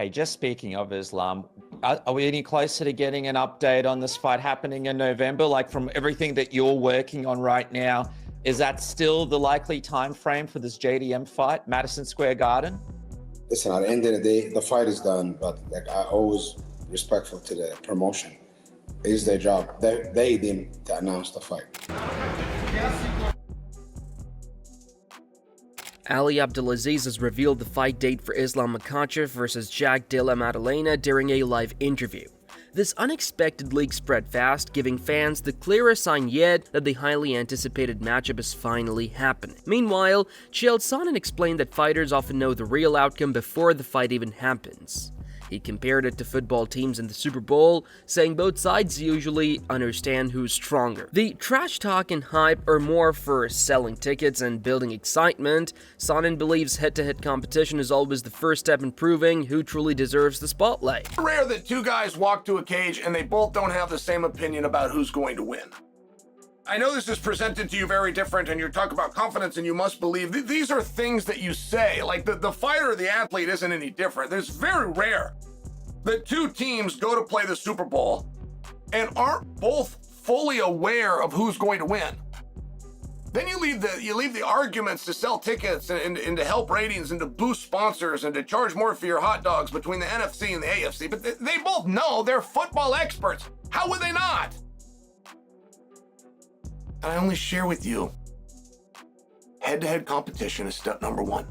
Hey, just speaking of Islam, are we any closer to getting an update on this fight happening in November? Like, from everything that you're working on right now, is that still the likely time frame for this JDM fight, Madison Square Garden? Listen, at the end of the day, the fight is done, but like I always respectful to the promotion. It is their job. They didn't to announce the fight. Ali Abdelaziz has revealed the fight date for Islam Makhachev versus Della Maddalena during a live interview. This unexpected leak spread fast, giving fans the clearest sign yet that the highly anticipated matchup is finally happening. Meanwhile, Sonnen explained that fighters often know the real outcome before the fight even happens. He compared it to football teams in the Super Bowl, saying both sides usually understand who's stronger. The trash talk and hype are more for selling tickets and building excitement. Sonnen believes head-to-head competition is always the first step in proving who truly deserves the spotlight. It's rare that two guys walk to a cage and they both don't have the same opinion about who's going to win. I know this is presented to you very different, and you're talking about confidence and you must believe. These are things that you say. Like the fighter or the athlete isn't any different. It's very rare that two teams go to play the Super Bowl and aren't both fully aware of who's going to win. Then you leave the arguments to sell tickets and to help ratings and to boost sponsors and to charge more for your hot dogs between the NFC and the AFC. But they both know they're football experts. How would they not? I only share with you, head-to-head competition is step number one.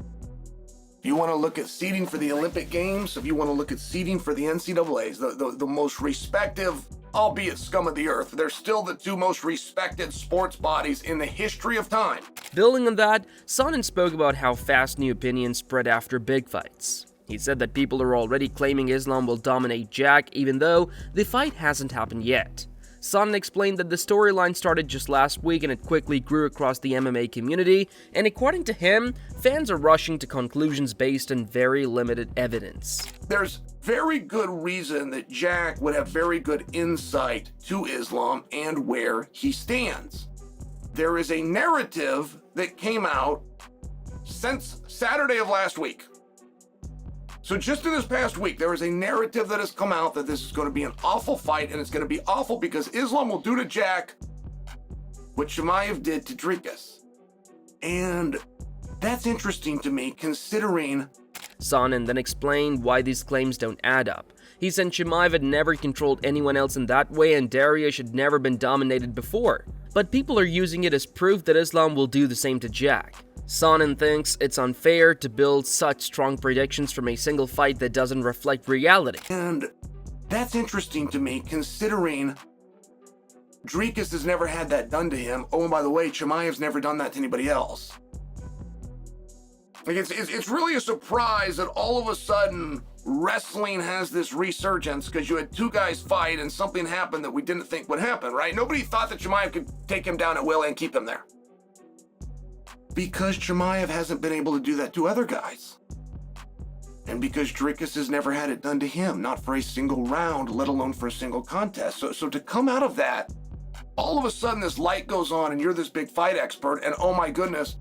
If you want to look at seeding for the Olympic Games, if you want to look at seeding for the NCAAs, the most respective, albeit scum of the earth, they're still the two most respected sports bodies in the history of time. Building on that, Sonnen spoke about how fast new opinions spread after big fights. He said that people are already claiming Islam will dominate Jack, even though the fight hasn't happened yet. Sonnen explained that the storyline started just last week and it quickly grew across the MMA community, and according to him, fans are rushing to conclusions based on very limited evidence. There's very good reason that Jack would have very good insight to Islam and where he stands. There is a narrative that came out since Saturday of last week. So just in this past week, there is a narrative that has come out that this is going to be an awful fight, and it's going to be awful because Islam will do to Jack what Chimaev did to Dricus. And that's interesting to me, considering... Sonnen then explained why these claims don't add up. He said Chimaev had never controlled anyone else in that way and Dariush had never been dominated before. But people are using it as proof that Islam will do the same to Jack. Sonnen thinks it's unfair to build such strong predictions from a single fight that doesn't reflect reality. And that's interesting to me, considering Dricus has never had that done to him. Oh, and by the way, Chimaev's never done that to anybody else. Like it's really a surprise that all of a sudden wrestling has this resurgence because you had two guys fight and something happened that we didn't think would happen, right? Nobody thought that Chimaev could take him down at will and keep him there. Because Chimaev hasn't been able to do that to other guys. And because Dricus has never had it done to him, not for a single round, let alone for a single contest. So to come out of that, all of a sudden this light goes on and you're this big fight expert and oh my goodness,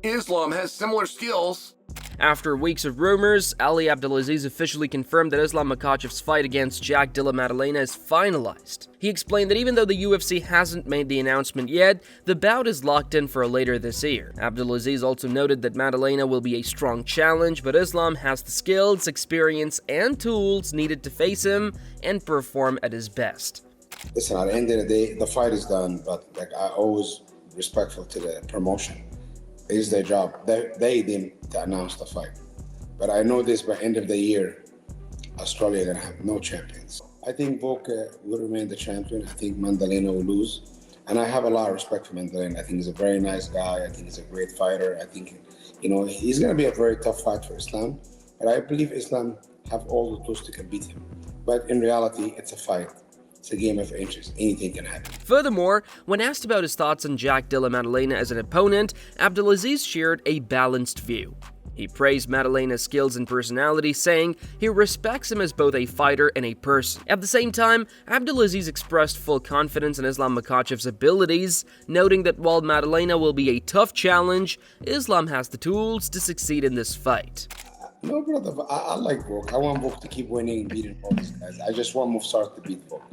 Islam has similar skills. After weeks of rumors, Ali Abdelaziz officially confirmed that Islam Makhachev's fight against Della Maddalena is finalized. He explained that even though the UFC hasn't made the announcement yet, the bout is locked in for later this year. Abdelaziz also noted that Maddalena will be a strong challenge, but Islam has the skills, experience, and tools needed to face him and perform at his best. Listen, at the end of the day, the fight is done, but like I always respectful to the promotion. It is their job. They didn't to announce the fight. But I know this by end of the year, Australia gonna have no champions. I think Volker will remain the champion. I think Maddalena will lose. And I have a lot of respect for Maddalena. I think he's a very nice guy. I think he's a great fighter. I think, he's gonna be a very tough fight for Islam. But I believe Islam have all the tools to compete him. But in reality, it's a fight. It's a game of inches. Anything can happen. Furthermore, when asked about his thoughts on Della Maddalena as an opponent, Abdelaziz shared a balanced view. He praised Maddalena's skills and personality, saying he respects him as both a fighter and a person. At the same time, Abdelaziz expressed full confidence in Islam Makhachev's abilities, noting that while Maddalena will be a tough challenge, Islam has the tools to succeed in this fight. No, brother, I like Volk. I want Volk to keep winning and beating all these guys. I just want Mufsar to beat Volk.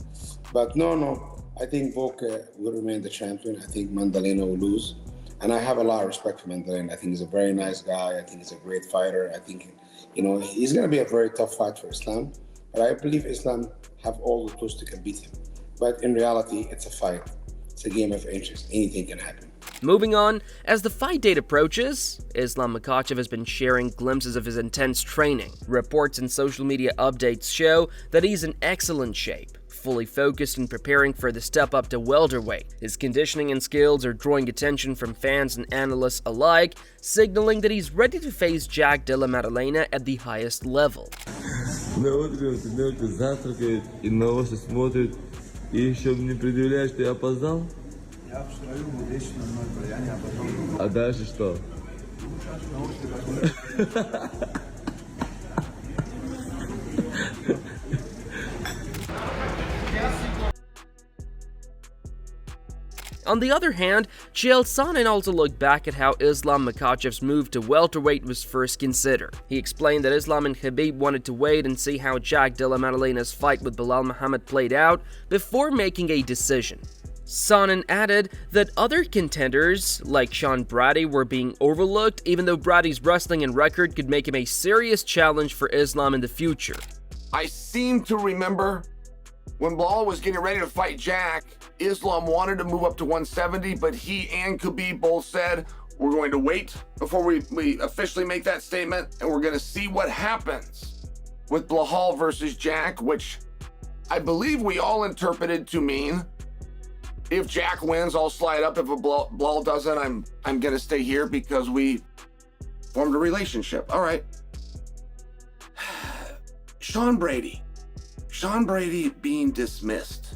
But no. I think Volk will remain the champion. I think Maddalena will lose. And I have a lot of respect for Maddalena. I think he's a very nice guy. I think he's a great fighter. I think, he's going to be a very tough fight for Islam. But I believe Islam have all the tools to beat him. But in reality, it's a fight. It's a game of inches. Anything can happen. Moving on, as the fight date approaches, Islam Makhachev has been sharing glimpses of his intense training. Reports and social media updates show that he's in excellent shape, fully focused and preparing for the step up to welterweight. His conditioning and skills are drawing attention from fans and analysts alike, signaling that he's ready to face Della Maddalena at the highest level. На утро завтракает и новости смотрит, и еще мне предъявляешь, что я опоздал? Я встаю в 10:00, я не опоздал. А дальше что? On the other hand, Chael Sonnen also looked back at how Islam Makhachev's move to welterweight was first considered. He explained that Islam and Khabib wanted to wait and see how Della Maddalena's fight with Belal Muhammad played out before making a decision. Sonnen added that other contenders, like Sean Brady, were being overlooked, even though Brady's wrestling and record could make him a serious challenge for Islam in the future. I seem to remember when Belal was getting ready to fight Jack, Islam wanted to move up to 170, but he and Khabib both said, we're going to wait before we officially make that statement, and we're going to see what happens with Belal versus Jack, which I believe we all interpreted to mean if Jack wins, I'll slide up. If Belal doesn't, I'm going to stay here because we formed a relationship. All right. Sean Brady being dismissed.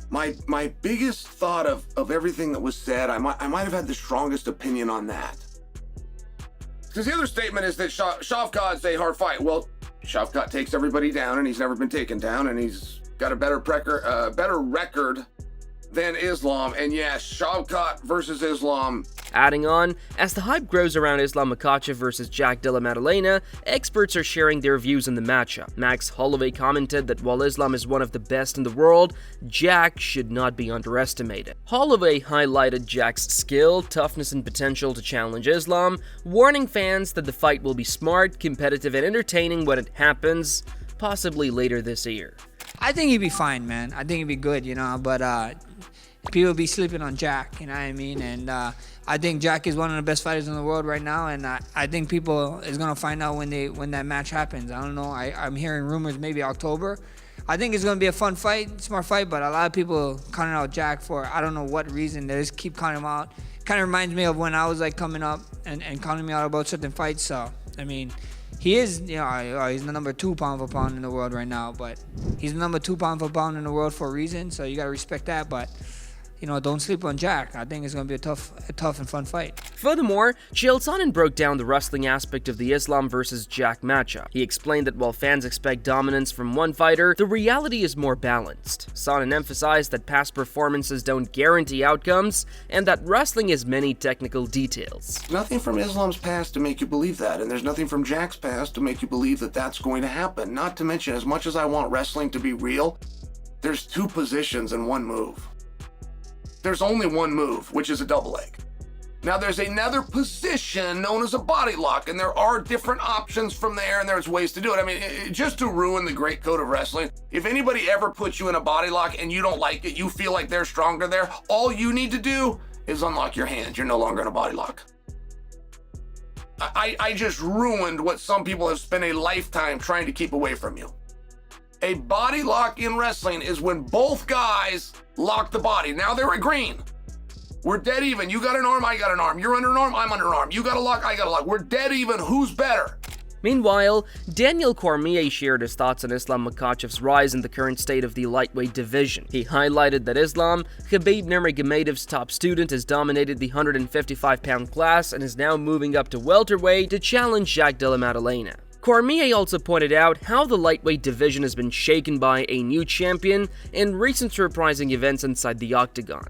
My biggest thought of everything that was said, I might have had the strongest opinion on that. Because the other statement is that Shavkat's a hard fight. Well, Shavkat takes everybody down, and he's never been taken down, and he's got a better record than Islam. And yes, Shavkat versus Islam. Adding on, as the hype grows around Islam Makhachev versus Della Maddalena, experts are sharing their views on the matchup. Max Holloway commented that while Islam is one of the best in the world, Jack should not be underestimated. Holloway highlighted Jack's skill, toughness, and potential to challenge Islam, warning fans that the fight will be smart, competitive, and entertaining when it happens, possibly later this year. I think he'd be fine, man. I think he'd be good, but people be sleeping on Jack, you know what I mean? And I think Jack is one of the best fighters in the world right now, and I think people is gonna find out when that match happens. I don't know. I'm hearing rumors maybe October. I think it's gonna be a fun fight, smart fight, but a lot of people counting out Jack for I don't know what reason. They just keep counting him out. Kind of reminds me of when I was like coming up and counting me out about certain fights. So I mean, he is, he's the number 2 pound for pound in the world right now, but he's the number 2 pound for pound in the world for a reason. So you gotta respect that, but. Don't sleep on Jack. I think it's going to be a tough and fun fight. Furthermore, Chael Sonnen broke down the wrestling aspect of the Islam versus Jack matchup. He explained that while fans expect dominance from one fighter, the reality is more balanced. Sonnen emphasized that past performances don't guarantee outcomes, and that wrestling has many technical details. Nothing from Islam's past to make you believe that, and there's nothing from Jack's past to make you believe that that's going to happen. Not to mention, as much as I want wrestling to be real, there's 2 positions and 1 move. There's only 1 move, which is a double leg. Now there's another position known as a body lock, and there are different options from there, and there's ways to do it. I mean, just to ruin the great code of wrestling, if anybody ever puts you in a body lock and you don't like it, you feel like they're stronger there, all you need to do is unlock your hands. You're no longer in a body lock. I just ruined what some people have spent a lifetime trying to keep away from you. A body lock in wrestling is when both guys lock the body. Now they're agreeing. We're dead even. You got an arm, I got an arm. You're under an arm, I'm under an arm. You got a lock, I got a lock. We're dead even. Who's better? Meanwhile, Daniel Cormier shared his thoughts on Islam Makhachev's rise in the current state of the lightweight division. He highlighted that Islam, Khabib Nurmagomedov's top student, has dominated the 155-pound class and is now moving up to welterweight to challenge Della Maddalena. Cormier also pointed out how the lightweight division has been shaken by a new champion and recent surprising events inside the octagon.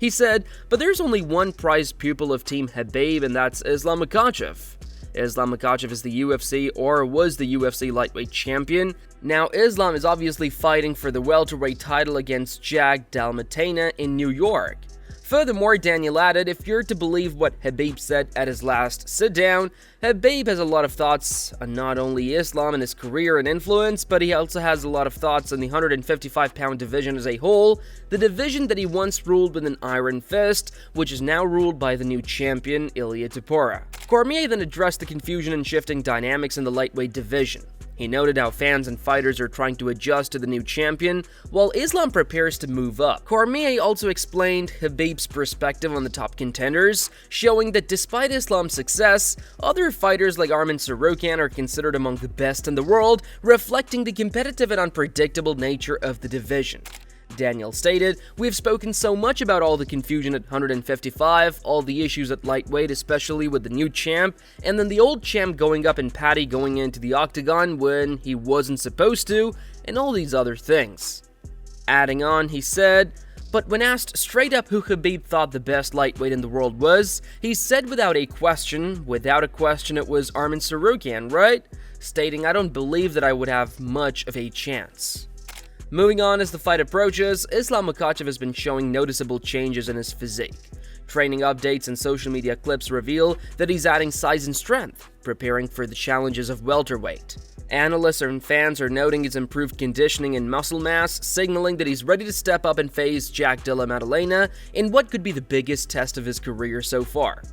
He said, but there's only one prized pupil of Team Khabib, and that's Islam Makhachev. Islam Makhachev is the UFC or was the UFC lightweight champion. Now, Islam is obviously fighting for the welterweight title against Maddalena in New York. Furthermore, Daniel added, if you're to believe what Khabib said at his last sit-down, Khabib has a lot of thoughts on not only Islam and his career and influence, but he also has a lot of thoughts on the 155-pound division as a whole, the division that he once ruled with an iron fist, which is now ruled by the new champion, Ilia Topuria. Cormier then addressed the confusion and shifting dynamics in the lightweight division. He noted how fans and fighters are trying to adjust to the new champion, while Islam prepares to move up. Cormier also explained Khabib's perspective on the top contenders, showing that despite Islam's success, other fighters like Arman Tsarukyan are considered among the best in the world, reflecting the competitive and unpredictable nature of the division. Daniel stated, "We've spoken so much about all the confusion at 155, all the issues at lightweight, especially with the new champ, and then the old champ going up and Paddy going into the octagon when he wasn't supposed to, and all these other things." Adding on, he said, but when asked straight up who Khabib thought the best lightweight in the world was, he said without a question it was Arman Tsarukyan, right? Stating, "I don't believe that I would have much of a chance." Moving on, as the fight approaches, Islam Makhachev has been showing noticeable changes in his physique. Training updates and social media clips reveal that he's adding size and strength, preparing for the challenges of welterweight. Analysts and fans are noting his improved conditioning and muscle mass, signaling that he's ready to step up and face Della Maddalena in what could be the biggest test of his career so far.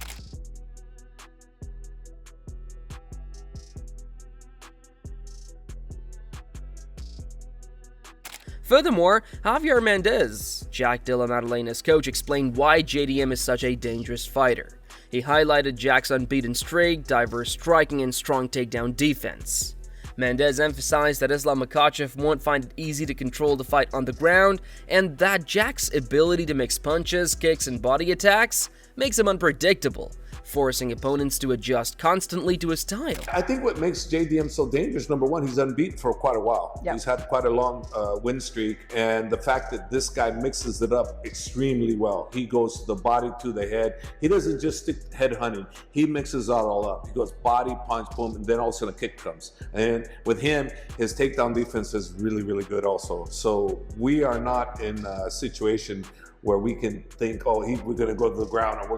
Furthermore, Javier Mendez, Della Maddalena's coach, explained why JDM is such a dangerous fighter. He highlighted Jack's unbeaten streak, diverse striking, and strong takedown defense. Mendez emphasized that Islam Makhachev won't find it easy to control the fight on the ground, and that Jack's ability to mix punches, kicks, and body attacks makes him unpredictable, forcing opponents to adjust constantly to his style. I think what makes JDM so dangerous, number one, he's unbeaten for quite a while. Yep. He's had quite a long win streak, and the fact that this guy mixes it up extremely well. He goes the body to the head. He doesn't just stick head hunting. He mixes it all up. He goes body, punch, boom, and then all of a sudden a kick comes. And with him, his takedown defense is really, really good also. So we are not in a situation where we can think, oh, we're gonna go to the ground and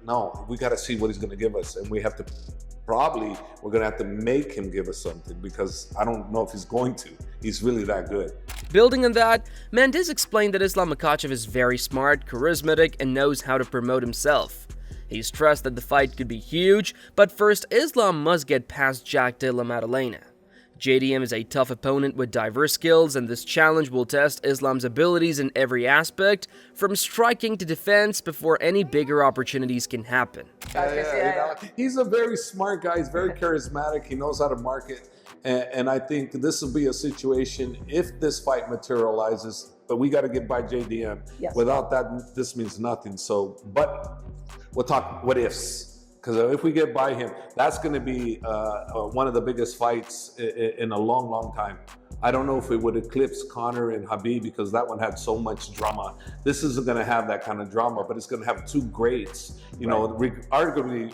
no, we gotta see what he's gonna give us. And we're gonna have to make him give us something, because I don't know if he's going to. He's really that good. Building on that, Mendez explained that Islam Makhachev is very smart, charismatic, and knows how to promote himself. He stressed that the fight could be huge, but first Islam must get past Della Maddalena. JDM is a tough opponent with diverse skills, and this challenge will test Islam's abilities in every aspect, from striking to defense, before any bigger opportunities can happen. He's a very smart guy. He's very charismatic. He knows how to market. And I think this will be a situation, if this fight materializes, but we got to get by JDM. Yes. Without that, this means nothing. So, but we'll talk what ifs. Because if we get by him, that's going to be one of the biggest fights in a long, long time. I don't know if it would eclipse Conor and Khabib, because that one had so much drama. This isn't going to have that kind of drama, but it's going to have two greats. You know, arguably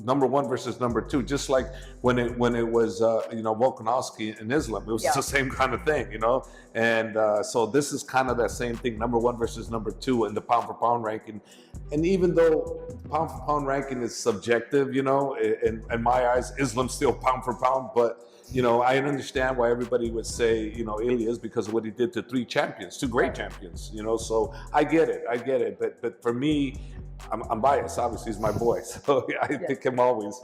number one versus number two, just like when it was Volkanovski and Islam. It was the same kind of thing, you know. And so this is kind of that same thing, number one versus number two in the pound for pound ranking. And even though pound for pound ranking is subjective, you know, in my eyes, Islam's still pound for pound, but you know, I understand why everybody would say, you know, Ilia, because of what he did to two great champions, you know. So I get it. But for me, I'm biased. Obviously, he's my boy, so I pick him always.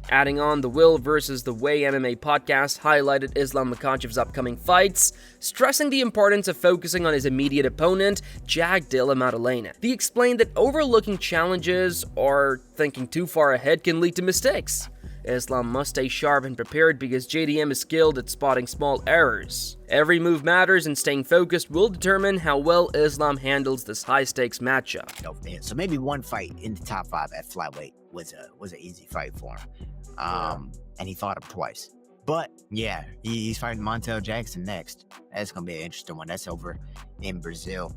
Adding on, the Will vs. The Way MMA podcast highlighted Islam Makhachev's upcoming fights, stressing the importance of focusing on his immediate opponent, Della Maddalena. He explained that overlooking challenges or thinking too far ahead can lead to mistakes. Islam must stay sharp and prepared, because JDM is skilled at spotting small errors. Every move matters, and staying focused will determine how well Islam handles this high-stakes matchup. So maybe one fight in the top 5 at flyweight was an easy fight for him, and he fought him twice. But yeah, he's fighting Montel Jackson next. That's gonna be an interesting one. That's over in Brazil.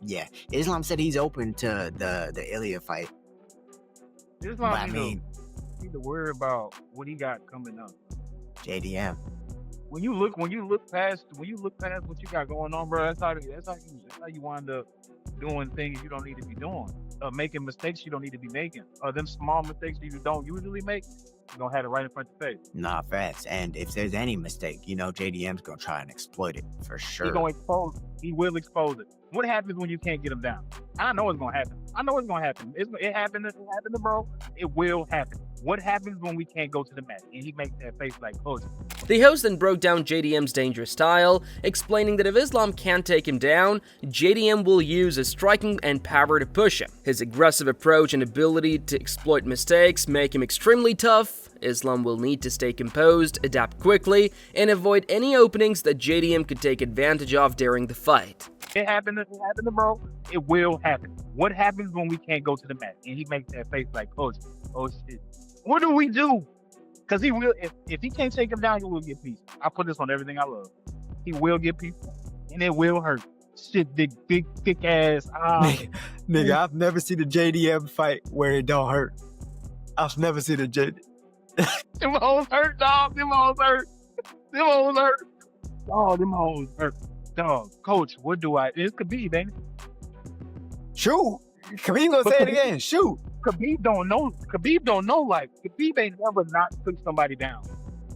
Yeah, Islam said he's open to the Ilia fight. But I mean, need to worry about what he got coming up. JDM. When you look past what you got going on, bro, that's how you wind up doing things you don't need to be doing. Making mistakes you don't need to be making. Them small mistakes you don't usually make, you're gonna have it right in front of your face. Nah, facts. And if there's any mistake, you know, JDM's gonna try and exploit it for sure. He will expose it. What happens when you can't get him down? I know it's gonna happen. It happened, bro. It will happen. What happens when we can't go to the mat? And he makes that face like, oh. The host then broke down JDM's dangerous style, explaining that if Islam can't take him down, JDM will use his striking and power to push him. His aggressive approach and ability to exploit mistakes make him extremely tough. Islam will need to stay composed, adapt quickly, and avoid any openings that JDM could take advantage of during the fight. It happened, bro. It will happen. What happens when we can't go to the mat? And he makes that face like, oh shit. What do we do? Because he will, if he can't take him down, he will get peace. I put this on everything I love. He will get peace, and it will hurt. Shit, big thick ass. Nigga, I've never seen a JDM fight where it don't hurt. I've never seen a JDM. Them hoes hurt, dog. Them hoes hurt. Dog, them hoes hurt. Dog, coach, what do I? It's Khabib, ain't it? Shoot. Khabib gonna say it again. Shoot. Khabib don't know. Like, Khabib ain't never not took somebody down.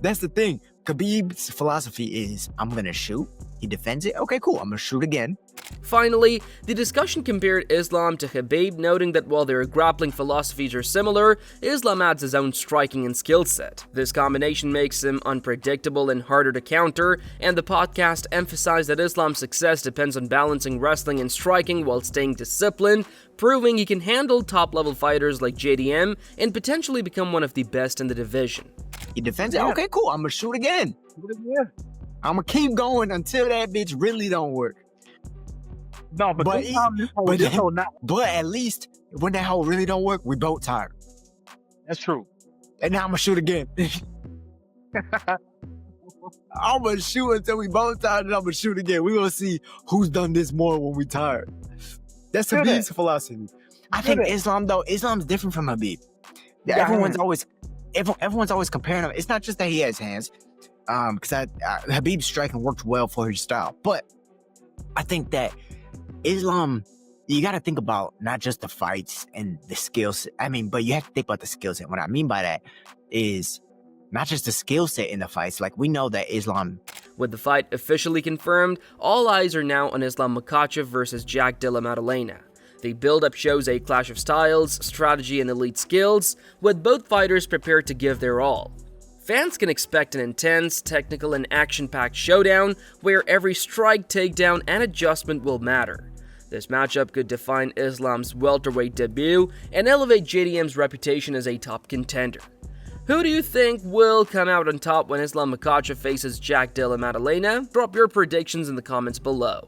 That's the thing. Khabib's philosophy is, I'm gonna shoot. He defends it. Okay, cool. I'm gonna shoot again. Finally, the discussion compared Islam to Khabib, noting that while their grappling philosophies are similar, Islam adds his own striking and skill set. This combination makes him unpredictable and harder to counter, and the podcast emphasized that Islam's success depends on balancing wrestling and striking while staying disciplined, proving he can handle top-level fighters like JDM and potentially become one of the best in the division. He defends it. Okay, cool. I'm gonna shoot again. I'm gonna keep going until that bitch really don't work. No, but at least when that hoe really don't work, we both tired. That's true. And now I'm gonna shoot again. I'm gonna shoot until we both tired, and I'm gonna shoot again. We gonna see who's done this more when we tired. That's Habib's philosophy. I think Islam's different from Habib. Yeah, everyone's always comparing him. It's not just that he has hands, because Habib's striking worked well for his style, but I think that Islam, you got to think about not just the fights and the skills. But you have to think about the skill set. What I mean by that is not just the skill set in the fights. Like, we know that Islam. With the fight officially confirmed, all eyes are now on Islam Makhachev versus Della Maddalena. The build-up shows a clash of styles, strategy, and elite skills, with both fighters prepared to give their all. Fans can expect an intense, technical, and action-packed showdown where every strike, takedown, and adjustment will matter. This matchup could define Islam's welterweight debut and elevate JDM's reputation as a top contender. Who do you think will come out on top when Islam Makhachev faces Della Maddalena? Drop your predictions in the comments below.